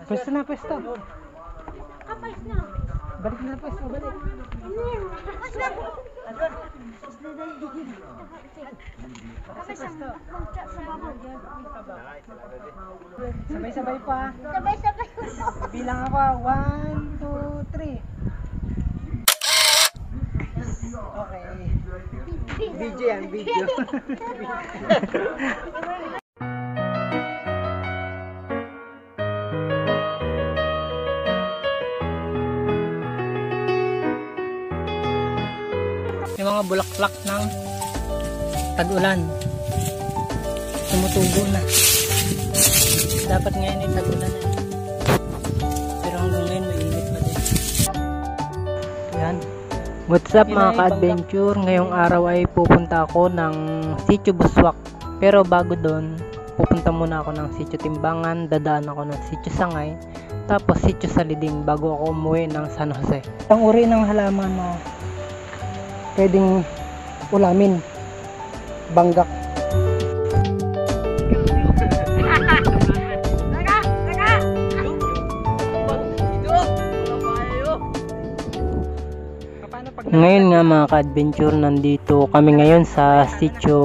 Pwesto na, pwesto. Kapais na. Balik na, pwesto, balik. Kapais na. Kapais na. Sa babaw. Sabay-sabay pa. Sabay-sabay. Bilang ako, 1, 2, 3. Okay. Video yan, video. Yung mga bulaklak ng tag-ulan tumutubo na. Dapat ngayon ay tag-ulan na. Pero hanggang ngayon mainit pa din. Yan. What's up mga ka-adventure? Ngayong araw ay pupunta ako ng Sitio Buswak. Pero bago doon, pupunta muna ako ng Sitio Timbangan, dadaan ako ng Sitio Sangay, tapos Sitio Saliding bago ako umuwi ng San Jose. Ang uri ng halaman na pwedeng ulamin, banggak. Ngayon nga mga ka-adventure, nandito kami ngayon sa Sitio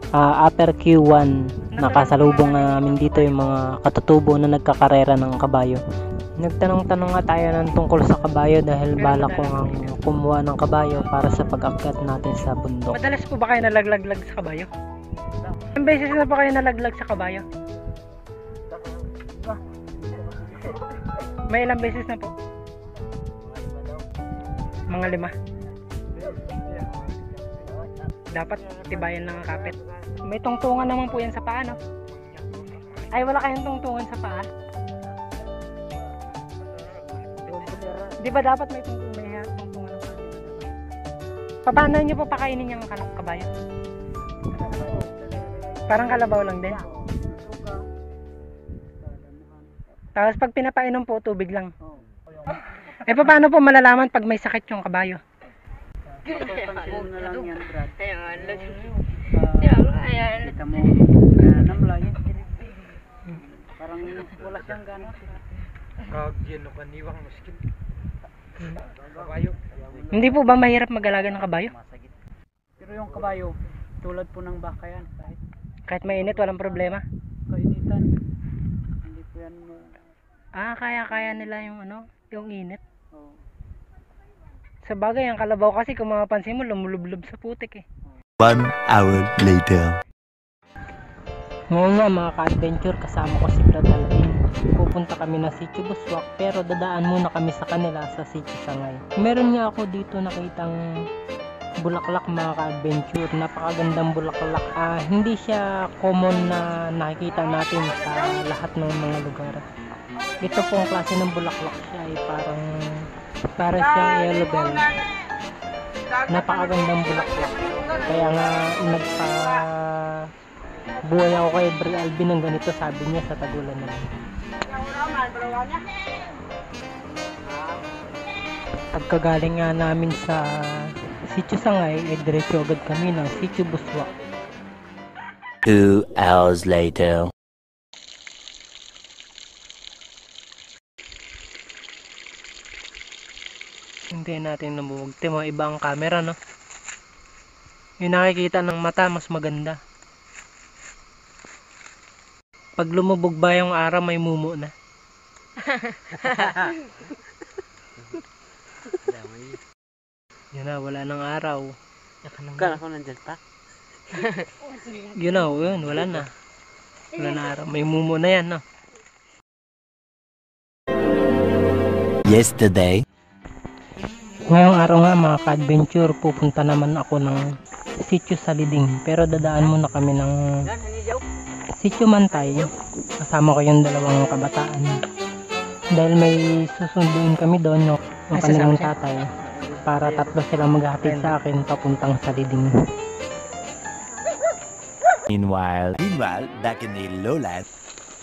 Upper Q1. Nakasalubong namin dito yung mga katutubo na nagkakarera ng kabayo. Nagtanong-tanong nga tayo ng tungkol sa kabayo dahil balak ko ang kumuha ng kabayo para sa pag-akyat natin sa bundok. Madalas po ba kayo nalaglag sa kabayo? Ilang beses na po kayo nalaglag sa kabayo? May ilang beses na po? Mga 5. Dapat tibayan lang ang kapit. May tungtungan naman po yan sa paa, no? Ay, wala kayong tungtungan sa paa? Di ba dapat may tungtungan sa paa? Paano nyo po pakainin yung kabayo? Parang kalabaw lang din. Tapos pag pinapainom po, tubig lang. Eh paano po malalaman pag may sakit yung kabayo? Papansin na lang yan, Brad. Kita mo, namlay. Parang wala siyang gana. Kagyan o kaniwang maskin. Kabayo. Hindi po ba mahirap mag-alaga ng kabayo? Pero yung kabayo, tulad po ng baka yan. Kahit mainit, walang problema? Kainitan. Hindi po yan kaya nila yung yung init. Oh. Sa bagay, ang kalabaw kasi kung mapapansin mo, lumulublob sa putik eh. 1 hour later. Ngayon nga mga ka-adventure, kasama ko si Brad Alvin. Pupunta kami na Sitio Buswak, pero dadaan muna kami sa kanila sa Sitio Sangay. Meron nga ako dito nakitang bulaklak mga ka-adventure. Napakagandang bulaklak. Hindi siya common na nakikita natin sa lahat ng mga lugar. Ito pong klase ng bulaklak siya ay para siyang yellow bell. Napakagandang bulaklak. Kaya nga buhay ako kay Brad Alvin ng ganito, sabi niya sa tagulan na lang. Pagkagaling nga namin sa Sitio Sangay ay diretso agad kami ng Sitio Buswak. 2 hours later. Hintayin natin na bumugti, mga iba ang camera, no? Yung nakikita ng mata mas maganda. Pag lumubog ba yung araw, may mumo na. Yun na, wala nang araw. Kala ko nandyan pa. Yun na, yun, wala na. Wala na araw, may mumo na yan, no? Yesterday. Ngayong araw nga mga ka-adventure, pupunta naman ako ng Sitio Saliding. Pero dadaan muna kami ng Sitio Mantay. Kasama ko yung dalawang kabataan. Dahil may susunduin kami doon yung kanilang tatay. Para 3 silang maghahatid sa akin papuntang Saliding. Meanwhile, back in the lowlands.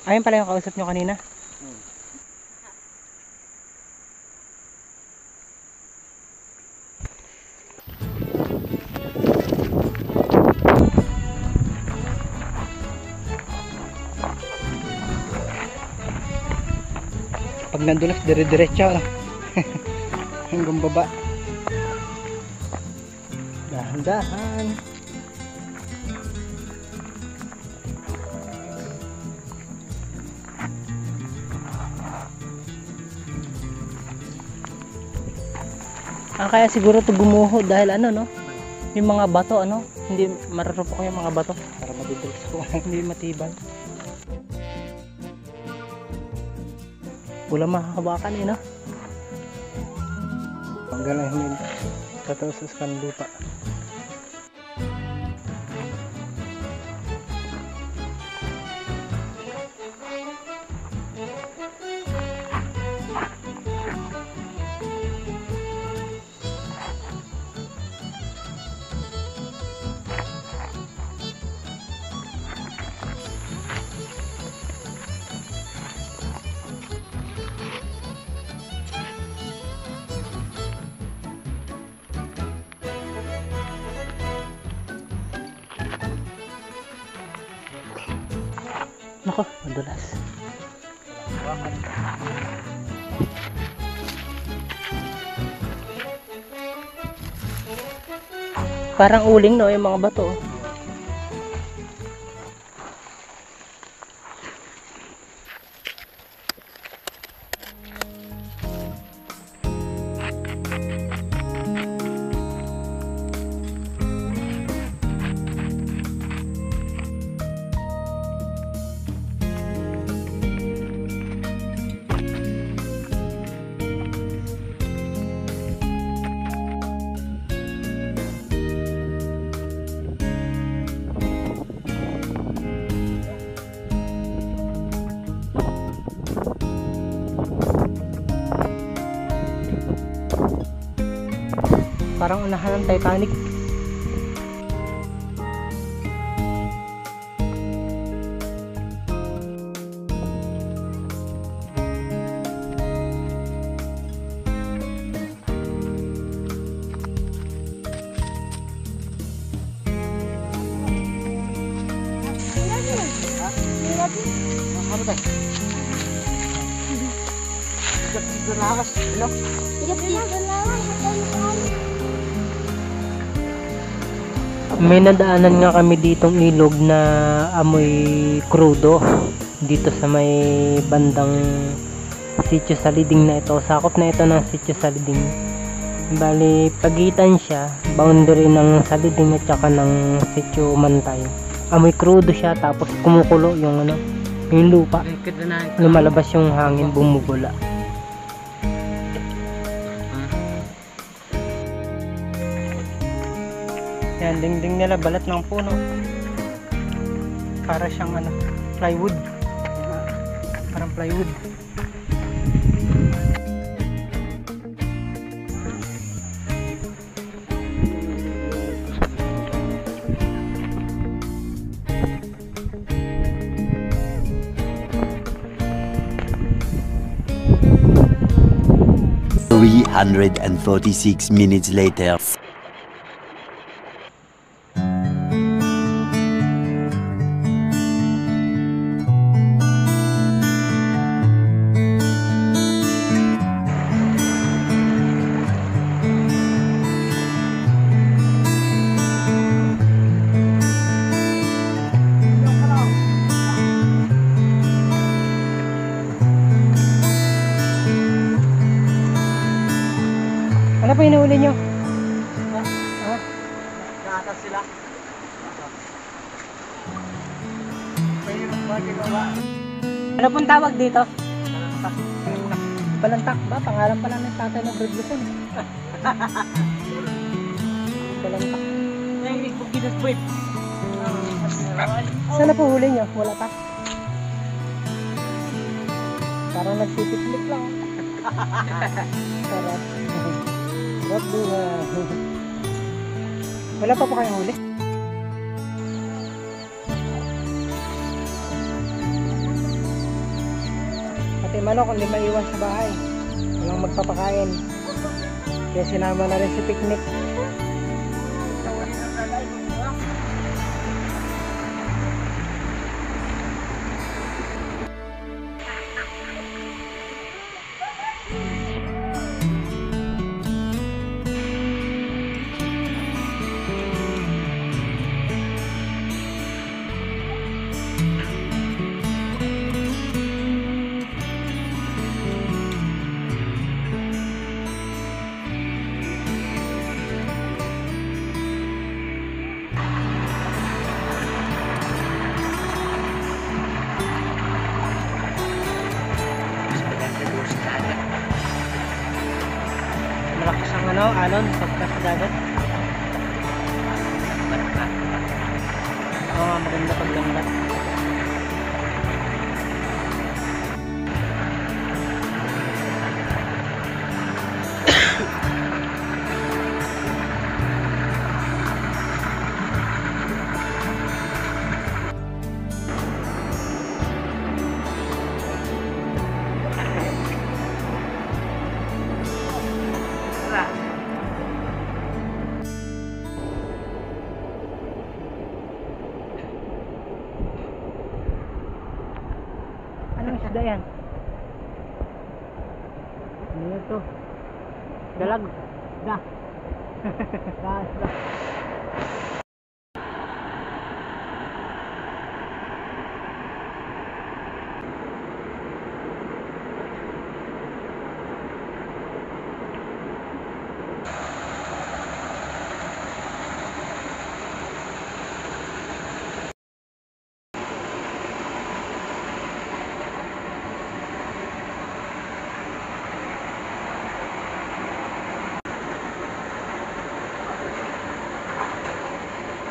Ayun pala yung kausap nyo kanina. Pag nandulas, dire-diretso, no? Hanggang baba. Dahan-dahan. Kaya siguro ito gumuho dahil ano, no? Yung mga bato, ano? Hindi marurupok yung mga bato para madidilis ko. Hindi matibay. Wala makakabakan eh, no? Ang galang hindi tatawsas kan lupa. Nako, madulas. Parang uling, no, yung mga bato. Parang unahan ng Titanic. May nadaanan nga kami ditong ilog na amoy krudo dito sa may bandang Sitio Saliding na ito. Sakop na ito ng Sitio Saliding. Bali, pagitan siya, boundary ng Saliding at saka ng Sitio Mantay. Amoy krudo siya, tapos kumukulo yung ano, yung lupa. Lumalabas yung hangin, bumubula. Yan, dingding nila, balat ng puno. Para siyang ano, plywood. Parang plywood. $346 minutes later. Ano po inuuli nyo? Naatas sila. Ano pong tawag dito? Balantak ba? Pangalan pala ng tatay ng Bird Luzon. Balantak. Saan na po huli nyo? Wala pa? Parang nagsisiplik lang. Sarap. What do wala pa po kayong huli? Pati manok, kung di maiwan sa bahay, walang magpapakain. Kaya sinama na rin si picnic. ano, alon, pagka sa dagat. Oo, maganda paglangat. Anong isda yan? Ano to? Dalag? Da. Da.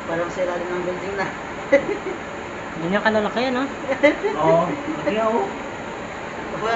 Parang sa ilalim ng building na. Ganyan kalalaki yan, ha? Oo. Laki ako. Aba.